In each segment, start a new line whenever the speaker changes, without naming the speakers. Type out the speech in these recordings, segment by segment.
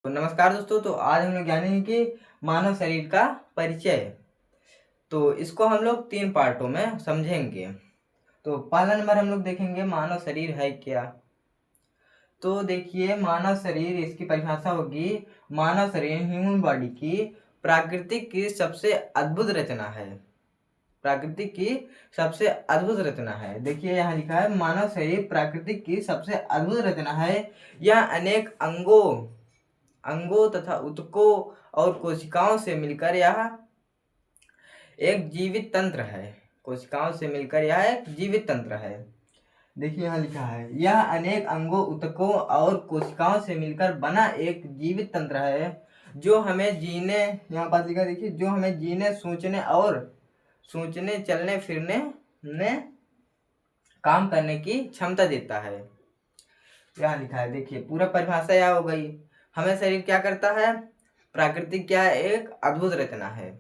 तो नमस्कार दोस्तों। तो आज हम लोग जानेंगे कि मानव शरीर का परिचय। तो इसको हम लोग 3 पार्टों में समझेंगे। तो पहला नंबर हम लोग देखेंगे मानव शरीर है क्या। तो देखिए, मानव शरीर, इसकी परिभाषा होगी, मानव शरीर ह्यूमन बॉडी की प्राकृतिक की सबसे अद्भुत रचना है। प्राकृतिक की सबसे अद्भुत रचना है। देखिए यहाँ लिखा है, मानव शरीर प्राकृतिक की सबसे अद्भुत रचना है। यह अनेक अंगों तथा ऊतकों और कोशिकाओं से मिलकर यह एक जीवित तंत्र है। कोशिकाओं से मिलकर यह एक जीवित तंत्र है। देखिए यहाँ लिखा है, यह अनेक अंगों, ऊतकों और कोशिकाओं से मिलकर बना एक जीवित तंत्र है जो हमें जीने, यहाँ पास लिखा देखिए, जो हमें जीने, सोचने, चलने फिरने में काम करने की क्षमता देता है। यहाँ लिखा है, देखिए पूरा परिभाषा यह हो गई। हमें शरीर क्या करता है? प्राकृतिक क्या है? एक अद्भुत रचना है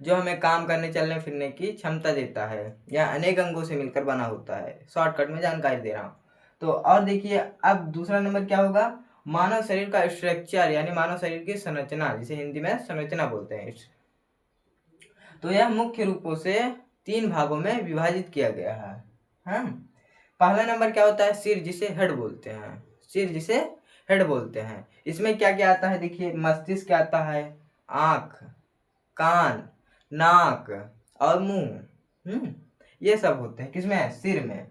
जो हमें काम करने, चलने फिरने की क्षमता देता है। यह अनेक अंगों से मिलकर बना होता है। शॉर्टकट में जानकारी दे रहा हूँ। तो और देखिए, अब दूसरा नंबर क्या होगा? मानव शरीर का स्ट्रक्चर, यानी मानव शरीर की संरचना, जिसे हिंदी में संरचना बोलते हैं। तो यह मुख्य रूपों से 3 भागों में विभाजित किया गया है। पहला नंबर क्या होता है? सिर, जिसे हेड बोलते हैं। सिर, जिसे हेड बोलते हैं। इसमें क्या क्या आता है? देखिए, मस्तिष्क आता है, आँख, कान, नाक और मुंह, ये सब होते हैं किसमें? सिर में।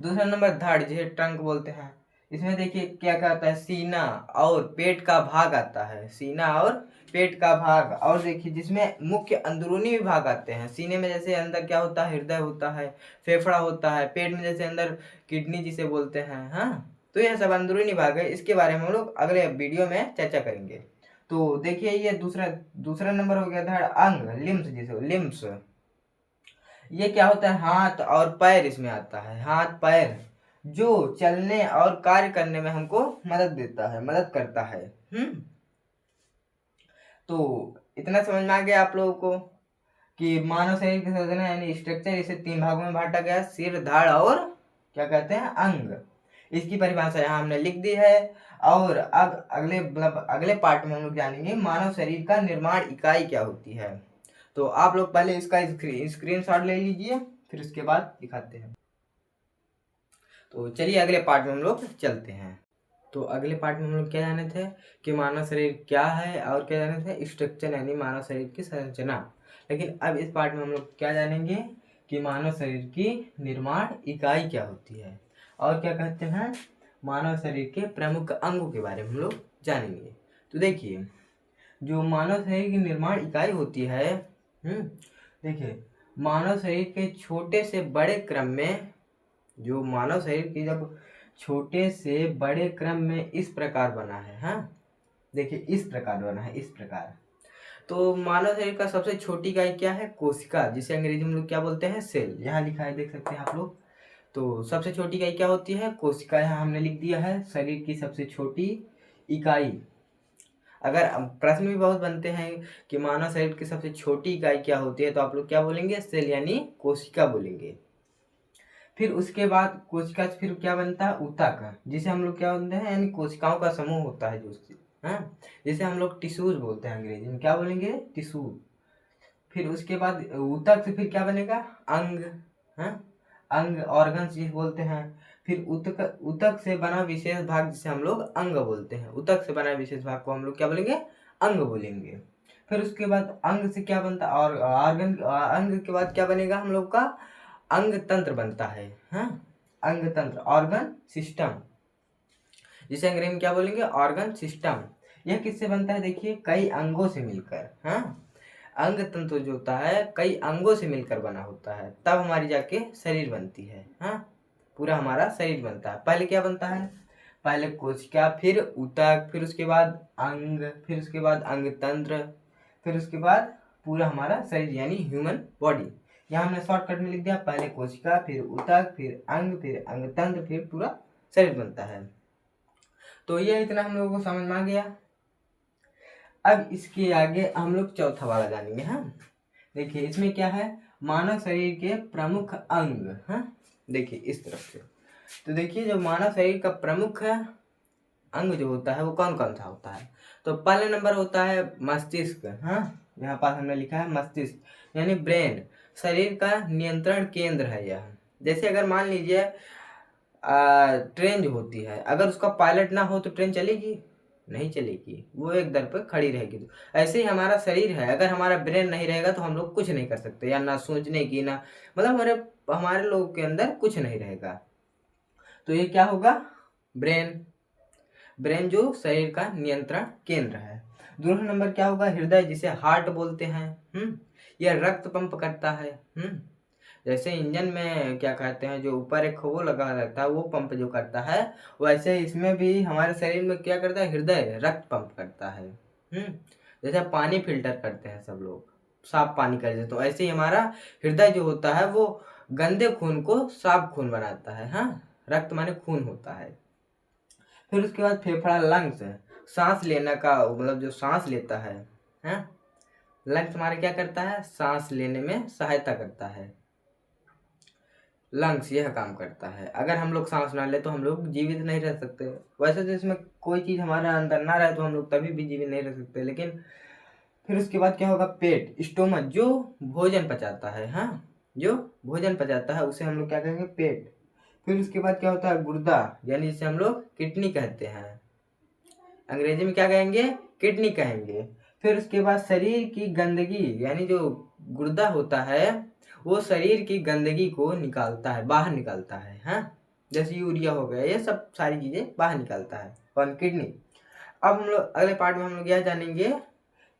दूसरा नंबर धड़, जिसे ट्रंक बोलते हैं। इसमें देखिए क्या क्या आता है? सीना और पेट का भाग आता है। सीना और पेट का भाग। और देखिए जिसमें मुख्य अंदरूनी विभाग आते हैं। सीने में जैसे अंदर क्या होता है? हृदय होता है, फेफड़ा होता है। पेट में जैसे अंदर किडनी जिसे बोलते हैं। तो यह सब अंदरूनी भाग है। इसके बारे में हम लोग अगले वीडियो में चर्चा करेंगे। तो देखिए, ये दूसरा नंबर हो गया धड़। अंग, लिम्स, जिसे लिम्स, ये क्या होता है? हाथ और पैर इसमें आता है। हाथ पैर जो चलने और कार्य करने में हमको मदद देता है, मदद करता है। तो इतना समझ में आ गया आप लोगों को कि मानव शरीर की संरचना यानी स्ट्रक्चर, इसे 3 भागों में बांटा गया, सिर, धड़ और क्या कहते हैं? अंग। इसकी परिभाषा यहाँ हमने लिख दी है। और अब अगले पार्ट में हम लोग जानेंगे मानव शरीर का निर्माण इकाई क्या होती है। तो आप लोग पहले इसका स्क्रीनशॉट ले लीजिए, फिर उसके बाद दिखाते हैं। तो चलिए अगले पार्ट में हम लोग चलते हैं। तो अगले पार्ट में हम लोग क्या जाने थे कि मानव शरीर क्या है, और क्या जाने थे? स्ट्रक्चर, यानी मानव शरीर की संरचना। लेकिन अब इस पार्ट में हम लोग क्या जानेंगे कि मानव शरीर की निर्माण इकाई क्या होती है, और क्या कहते हैं, मानव शरीर के प्रमुख अंगों के बारे में हम लोग जानेंगे। तो देखिए, जो मानव शरीर की निर्माण इकाई होती है, देखिए, मानव शरीर के छोटे से बड़े क्रम में, जो मानव शरीर की जब छोटे से बड़े क्रम में इस प्रकार बना है। देखिए इस प्रकार बना है, इस प्रकार। तो मानव शरीर का सबसे छोटी इकाई क्या है? कोशिका, जिसे अंग्रेजी में लोग क्या बोलते हैं? सेल। यहाँ लिखा है, देख सकते हैं आप लोग। तो सबसे छोटी इकाई क्या होती है? कोशिका। यहाँ हमने लिख दिया है शरीर की सबसे छोटी इकाई। अगर प्रश्न भी बहुत बनते हैं कि मानव शरीर की सबसे छोटी इकाई क्या होती है, तो आप लोग क्या बोलेंगे? सेल, यानी कोशिका बोलेंगे। फिर उसके बाद कोशिका से फिर क्या बनता है? ऊतक, जिसे हम लोग क्या बोलते हैं? यानी कोशिकाओं का समूह होता है जो जिसे हम लोग टिश्यूज बोलते हैं। अंग्रेजी में क्या बोलेंगे? टिश्यू। फिर उसके बाद ऊतक से फिर क्या बनेगा? अंग। अंग, ऑर्गन्स जिसे बोलते हैं। फिर ऊतक से बना विशेष भाग जिसे हम लोग अंग बोलते हैं। ऊतक से बना विशेष भाग को हम लोग क्या बोलेंगे? अंग बोलेंगे। फिर उसके बाद अंग से क्या बनता है? और अंग के बाद क्या बनेगा हम लोग का? अंग तंत्र बनता है। अंग तंत्र, ऑर्गन सिस्टम, जिसे अंग्रेजी में क्या बोलेंगे? Organ system. यह किससे बनता है? देखिए, कई अंगों से मिलकर। अंग तंत्र जो होता है कई अंगों से मिलकर बना होता है, तब हमारी जाके शरीर बनती है। पूरा हमारा शरीर बनता है। पहले क्या बनता है? पहले कोशिका, फिर ऊतक, फिर उसके बाद अंग, फिर उसके बाद अंग तंत्र, फिर उसके बाद पूरा हमारा शरीर यानी ह्यूमन बॉडी। यहाँ हमने शॉर्टकट में लिख दिया, पहले कोशिका, फिर ऊतक, फिर अंग, फिर अंग तंत्र, फिर पूरा शरीर बनता है। तो ये इतना हम लोगों को समझ में आ गया। अब इसके आगे हम लोग चौथा वाला जानेंगे। देखिए इसमें क्या है? मानव शरीर के प्रमुख अंग। देखिए इस तरफ से। तो देखिए, जो मानव शरीर का प्रमुख अंग जो होता है वो कौन कौन सा होता है? तो पहले नंबर होता है मस्तिष्क। हाँ, यहाँ पास हमने लिखा है मस्तिष्क यानी ब्रेन, शरीर का नियंत्रण केंद्र है यह। जैसे अगर मान लीजिए ट्रेन जो होती है, अगर उसका पायलट ना हो तो ट्रेन चलेगी? नहीं चलेगी, वो एक दर पर खड़ी रहेगी। तो ऐसे ही हमारा शरीर है, अगर हमारा ब्रेन नहीं रहेगा तो हम लोग कुछ नहीं कर सकते, या ना सोचने की, ना मतलब हमारे लोगों के अंदर कुछ नहीं रहेगा। तो ये क्या होगा? ब्रेन। ब्रेन जो शरीर का नियंत्रण केंद्र है। दूसरा नंबर क्या होगा? हृदय, जिसे हार्ट बोलते हैं। यह रक्त पंप करता है। जैसे इंजन में क्या कहते हैं, जो ऊपर एक वो लगा रहता है वो पंप जो करता है, वैसे इसमें भी हमारे शरीर में क्या करता है? हृदय रक्त पंप करता है। जैसे पानी फिल्टर करते हैं सब लोग, साफ पानी कर देते, तो ऐसे ही हमारा हृदय जो होता है वो गंदे खून को साफ खून बनाता है। हाँ, रक्त माने खून होता है। फिर उसके बाद फेफड़ा, लंग्स, सांस लेने का मतलब जो सांस लेता है। हाँ, लंग्स हमारे क्या करता है? सांस लेने में सहायता करता है। लंग्स यह काम करता है। अगर हम लोग सांस ना ले तो हम लोग जीवित नहीं रह सकते। वैसे तो इसमें कोई चीज़ हमारे अंदर ना रहे तो हम लोग तभी भी जीवित नहीं रह सकते। लेकिन फिर उसके बाद क्या होगा? पेट, स्टोमच, जो भोजन पचाता है। हाँ, जो भोजन पचाता है उसे हम लोग क्या कहेंगे? पेट। फिर उसके बाद क्या होता है? गुर्दा, यानी जिसे हम लोग किडनी कहते हैं, अंग्रेजी में क्या कहेंगे? किडनी कहेंगे। फिर उसके बाद शरीर की गंदगी, यानी जो गुर्दा होता है वो शरीर की गंदगी को निकालता है, बाहर निकालता है। हाँ, जैसे यूरिया हो गया, ये सब सारी चीजें बाहर निकालता है। कौन? किडनी। अब हम लोग अगले पार्ट में हम लोग यह जानेंगे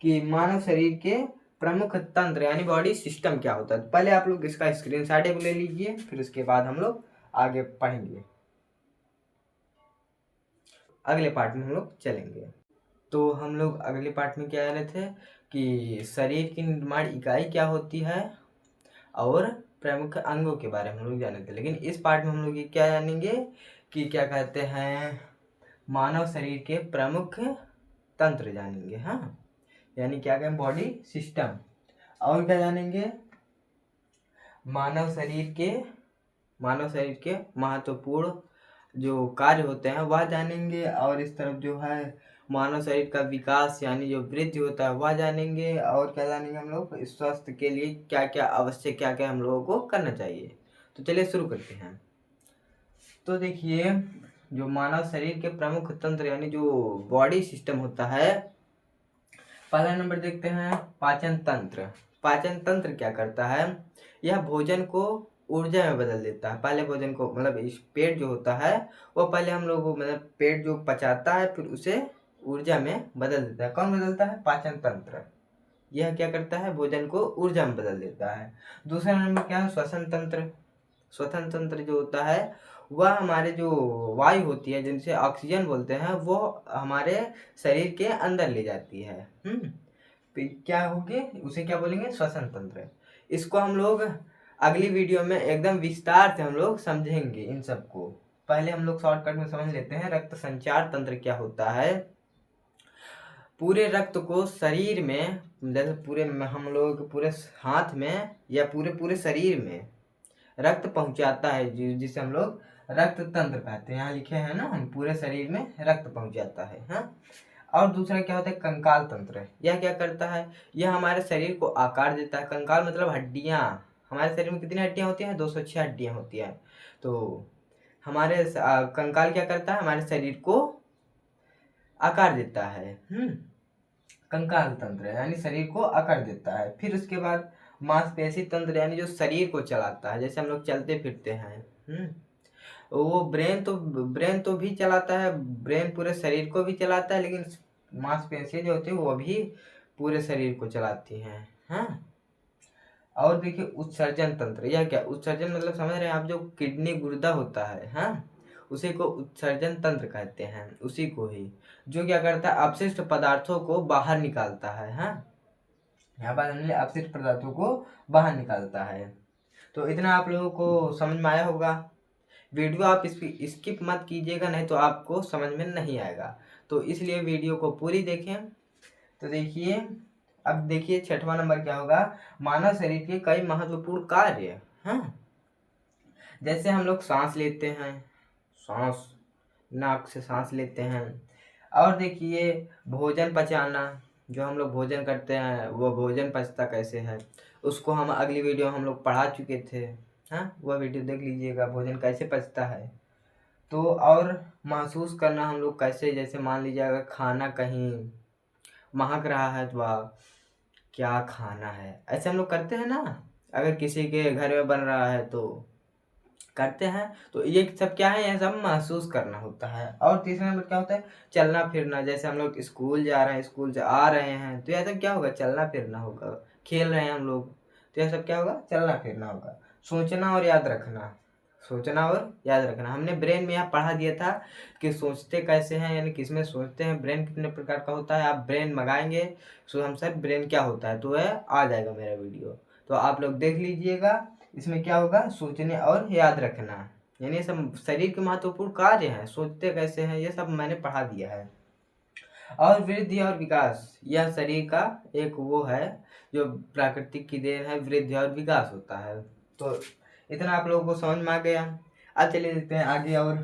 कि मानव शरीर के प्रमुख तंत्र यानी बॉडी सिस्टम क्या होता है। पहले आप लोग इसका स्क्रीनशॉट एक ले लीजिए, फिर उसके बाद हम लोग आगे पढ़ेंगे, अगले पार्ट में हम लोग चलेंगे। तो हम लोग अगले पार्ट में क्या जाने थे कि शरीर की निर्माण इकाई क्या होती है और प्रमुख अंगों के बारे में हम लोग जाने थे। लेकिन इस पार्ट में हम लोग ये क्या जानेंगे कि क्या कहते हैं, मानव शरीर के प्रमुख तंत्र जानेंगे। हाँ, यानी क्या कहें? Body system. और क्या जानेंगे? मानव शरीर के महत्वपूर्ण जो कार्य होते हैं वह जानेंगे। और इस तरफ जो है मानव शरीर का विकास यानी जो वृद्धि होता है वह जानेंगे। और क्या जानेंगे हम लोग? स्वास्थ्य के लिए क्या क्या आवश्यक, क्या क्या हम लोगों को करना चाहिए। तो चलिए शुरू करते हैं। तो देखिए, जो मानव शरीर के प्रमुख तंत्र यानी जो बॉडी सिस्टम होता है, पहला नंबर देखते हैं पाचन तंत्र। पाचन तंत्र क्या करता है? यह भोजन को ऊर्जा में बदल देता है। पहले भोजन को मतलब इस पेट जो होता है वो पहले हम लोग मतलब पेट जो पचाता है फिर उसे ऊर्जा में बदल देता है। कौन बदलता है? पाचन तंत्र। यह क्या करता है? भोजन को ऊर्जा में बदल देता है। दूसरा नंबर क्या है? श्वसन तंत्र। श्वसन तंत्र जो होता है वह हमारे जो वायु होती है जिनसे ऑक्सीजन बोलते हैं वो हमारे शरीर के अंदर ले जाती है। क्या होगी? उसे क्या बोलेंगे? श्वसन तंत्र। इसको हम लोग अगली वीडियो में एकदम विस्तार से हम लोग समझेंगे इन सबको। पहले हम लोग शॉर्टकट में समझ लेते हैं रक्त संचार तंत्र क्या होता है। पूरे रक्त को शरीर में, जैसे पूरे हम लोग पूरे हाथ में या पूरे पूरे शरीर में रक्त पहुंचाता है, जिसे हम लोग रक्त तंत्र कहते हैं। यहाँ लिखे हैं ना, हम पूरे शरीर में रक्त पहुंचाता है। हाँ, और दूसरा क्या होता है? कंकाल तंत्र। यह क्या करता है? यह हमारे शरीर को आकार देता है। कंकाल मतलब हड्डियाँ। हमारे शरीर में कितनी हड्डियाँ होती हैं? 206 हड्डियाँ होती हैं। तो हमारे कंकाल क्या करता है? हमारे शरीर को आकार देता है। कंकाल तंत्र यानी शरीर को आकार देता है। फिर उसके बाद मांसपेशी तंत्र यानी जो शरीर को चलाता है, जैसे हम लोग चलते फिरते हैं। वो ब्रेन तो भी चलाता है, ब्रेन पूरे शरीर को भी चलाता है, लेकिन मांसपेशियां जो होती है वो भी पूरे शरीर को चलाती हैं। हाँ, और देखिए उत्सर्जन तंत्र। यह क्या? उत्सर्जन मतलब समझ रहे हैं आप? जो किडनी गुर्दा होता है, हाँ, उसी को उत्सर्जन तंत्र कहते हैं। उसी को ही जो क्या करता है? अपशिष्ट पदार्थों को बाहर निकालता है। हाँ, यहाँ पर हमने अपशिष्ट पदार्थों को बाहर निकालता है। तो इतना आप लोगों को समझ में आया होगा। वीडियो आप स्किप मत कीजिएगा, नहीं तो आपको समझ में नहीं आएगा। तो इसलिए वीडियो को पूरी देखें। तो देखिए, अब देखिए छठवां नंबर क्या होगा? मानव शरीर के कई महत्वपूर्ण कार्य। हाँ, जैसे हम लोग सांस लेते हैं, सांस नाक से सांस लेते हैं, और देखिए भोजन पचाना, जो हम लोग भोजन करते हैं वो भोजन पचता कैसे है, उसको हम अगली वीडियो हम लोग पढ़ा चुके थे। हाँ, वह वीडियो देख लीजिएगा, भोजन कैसे पचता है। तो और महसूस करना हम लोग कैसे, जैसे मान लीजिए अगर खाना कहीं महक रहा है तो वाह क्या खाना है, ऐसे हम लोग करते हैं ना। अगर किसी के घर में बन रहा है तो करते हैं। तो ये सब क्या है, ये सब महसूस करना होता है। और तीसरा नंबर क्या होता है, चलना फिरना। जैसे हम लोग स्कूल जा रहे हैं, स्कूल से आ रहे हैं, तो यह सब क्या होगा, चलना फिरना होगा। खेल रहे हैं हम लोग, तो यह सब क्या होगा, चलना फिरना होगा। सोचना और याद रखना, सोचना और याद रखना। हमने ब्रेन में यहाँ पढ़ा दिया था कि सोचते कैसे हैं, यानी किसमें सोचते हैं, ब्रेन कितने प्रकार का होता है। आप ब्रेन मंगाएंगे सो हम सब ब्रेन क्या होता है, तो वह आ जाएगा मेरा वीडियो, तो आप लोग देख लीजिएगा। इसमें क्या होगा, सोचने और याद रखना, यानी ये सब शरीर के महत्वपूर्ण कार्य हैं। सोचते कैसे हैं ये सब मैंने पढ़ा दिया है। और वृद्धि और विकास, यह शरीर का एक वो है जो प्राकृतिक की देन है, वृद्धि और विकास होता है। तो इतना आप लोगों को समझ में आ गया। अब चलिए देखते हैं आगे। और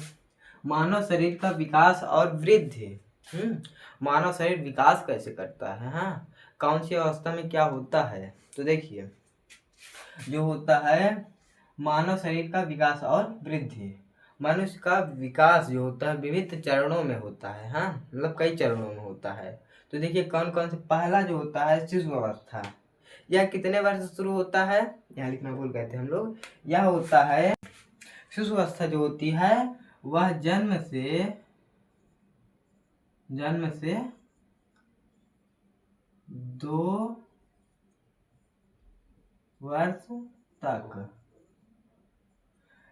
मानव शरीर का विकास और वृद्धि। मानव शरीर विकास कैसे करता है, हाँ, कौन सी अवस्था में क्या होता है। तो देखिए जो होता है मानव शरीर का विकास और वृद्धि, मनुष्य का विकास जो होता है विविध चरणों में होता है। हाँ, मतलब कई चरणों में होता है। तो देखिए कौन कौन से, पहला जो होता है शिशु अवस्था। यह कितने वर्ष से शुरू होता है, यहाँ लिखना भूल गए थे हम लोग। यह होता है शिशु अवस्था जो होती है वह जन्म से 2 वर्ष तक,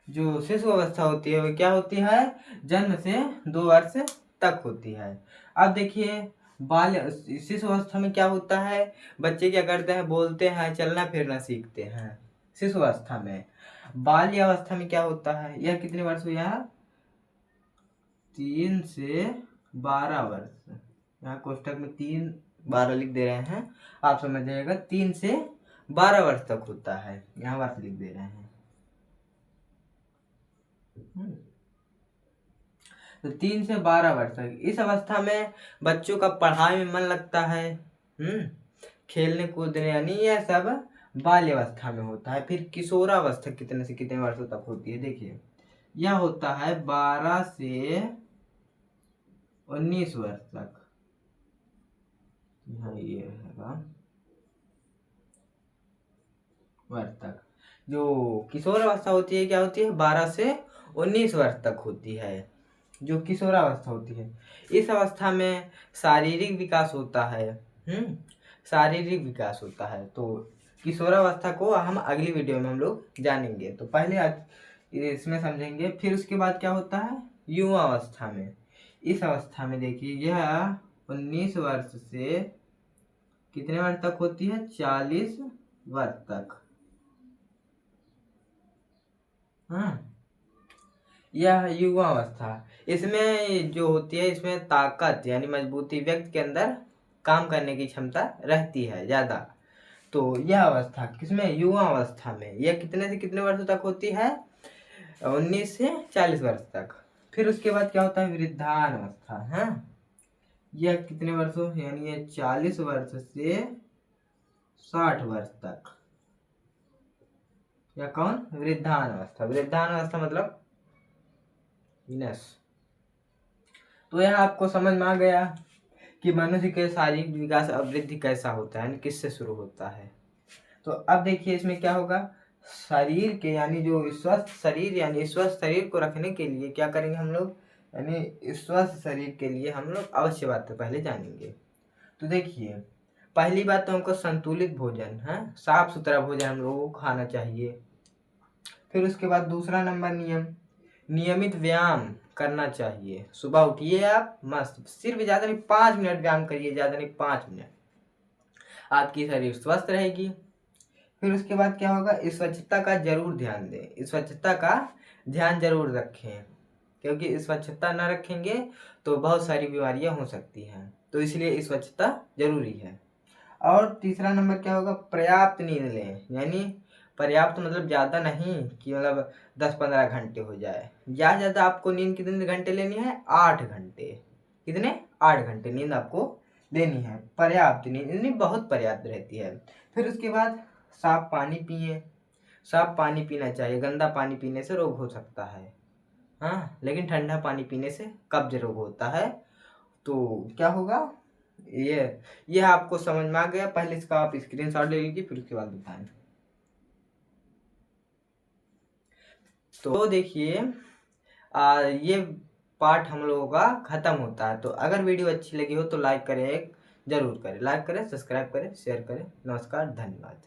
जो शिशु अवस्था होती है वो क्या होती है, जन्म से 2 वर्ष तक होती है। अब देखिए बाल शिशु अवस्था में क्या होता है, बच्चे क्या करते हैं, बोलते हैं, चलना फिरना सीखते हैं शिशु अवस्था में। बाल्य अवस्था में क्या होता है, यह कितने वर्ष हुआ, 3 से 12 वर्ष। यहाँ कोष्टक में 3 12 लिख दे रहे हैं, आप समझ जाइएगा 3 से 12 वर्ष तक होता है, यहाँ वर्ष लिख दे रहे हैं। तो 3 से 12 वर्ष तक इस अवस्था में बच्चों का पढ़ाई में मन लगता है, खेलने कूदने, यानी यह सब बाल्यावस्था में होता है। फिर किशोरावस्था कितने से कितने वर्षों तक होती है, देखिए यह होता है 12 से 19 वर्ष तक। यहाँ ये है वर्ष तक। जो किशोर अवस्था होती है क्या होती है, 12 से 19 वर्ष तक होती है, जो किशोरावस्था होती है। इस अवस्था में शारीरिक विकास होता है, शारीरिक विकास होता है। तो किशोरावस्था को हम अगली वीडियो में हम लोग जानेंगे, तो पहले इसमें समझेंगे। फिर उसके बाद क्या होता है, युवा अवस्था में। इस अवस्था में देखिए यह 19 वर्ष से कितने वर्ष तक होती है, 40 वर्ष तक। हाँ, यह युवा अवस्था। इसमें जो होती है, इसमें ताकत यानी मजबूती, व्यक्ति के अंदर काम करने की क्षमता रहती है ज़्यादा। तो यह अवस्था किसमें, युवा अवस्था में, यह कितने से कितने वर्षों तक होती है, 19 से 40 वर्ष तक। फिर उसके बाद क्या होता है, वृद्धान अवस्था। हाँ, यह कितने वर्षों, यानी यह 40 वर्ष से 60 वर्ष तक। या कौन, वृद्धान अवस्था। वृद्धान अवस्था मतलब विनस। तो यह आपको समझ में आ गया कि मनुष्य के शारीरिक विकास और वृद्धि कैसा होता है, यानी किससे शुरू होता है। तो अब देखिए इसमें क्या होगा, शरीर के यानी जो स्वस्थ शरीर, यानी स्वस्थ शरीर को रखने के लिए क्या करेंगे हम लोग, यानी स्वस्थ शरीर के लिए हम लोग अवश्य बात तो पहले जानेंगे। तो देखिए पहली बात तो हमको संतुलित भोजन है, साफ सुथरा भोजन हम लोगों को खाना चाहिए। फिर उसके बाद दूसरा नंबर नियम, नियमित व्यायाम करना चाहिए। सुबह उठिए आप मस्त, सिर्फ ज़्यादा नहीं 5 मिनट व्यायाम करिए, ज़्यादा नहीं 5 मिनट, आपकी शरीर स्वस्थ रहेगी। फिर उसके बाद क्या होगा, स्वच्छता का जरूर ध्यान दें, स्वच्छता का ध्यान जरूर रखें, क्योंकि स्वच्छता न रखेंगे तो बहुत सारी बीमारियां हो सकती हैं, तो इसलिए स्वच्छता जरूरी है। और तीसरा नंबर क्या होगा, पर्याप्त नींद लें, यानी पर्याप्त मतलब ज़्यादा नहीं कि मतलब 10-15 घंटे हो जाए, ज़्यादा आपको नींद कितने घंटे लेनी है, 8 घंटे। कितने, 8 घंटे नींद आपको लेनी है, पर्याप्त नींद, नींद बहुत पर्याप्त रहती है। फिर उसके बाद साफ पानी पिए, साफ पानी पीना चाहिए, गंदा पानी पीने से रोग हो सकता है, हाँ, लेकिन ठंडा पानी पीने से कब्ज रोग होता है। तो क्या होगा, ये आपको समझ में आ गया। पहले इसका आप स्क्रीनशॉट ले लीजिए, फिर उसके बाद बताएं। तो देखिए ये पार्ट हम लोगों का खत्म होता है। तो अगर वीडियो अच्छी लगी हो तो लाइक करें, जरूर करें, लाइक करें, सब्सक्राइब करें, शेयर करें। नमस्कार, धन्यवाद।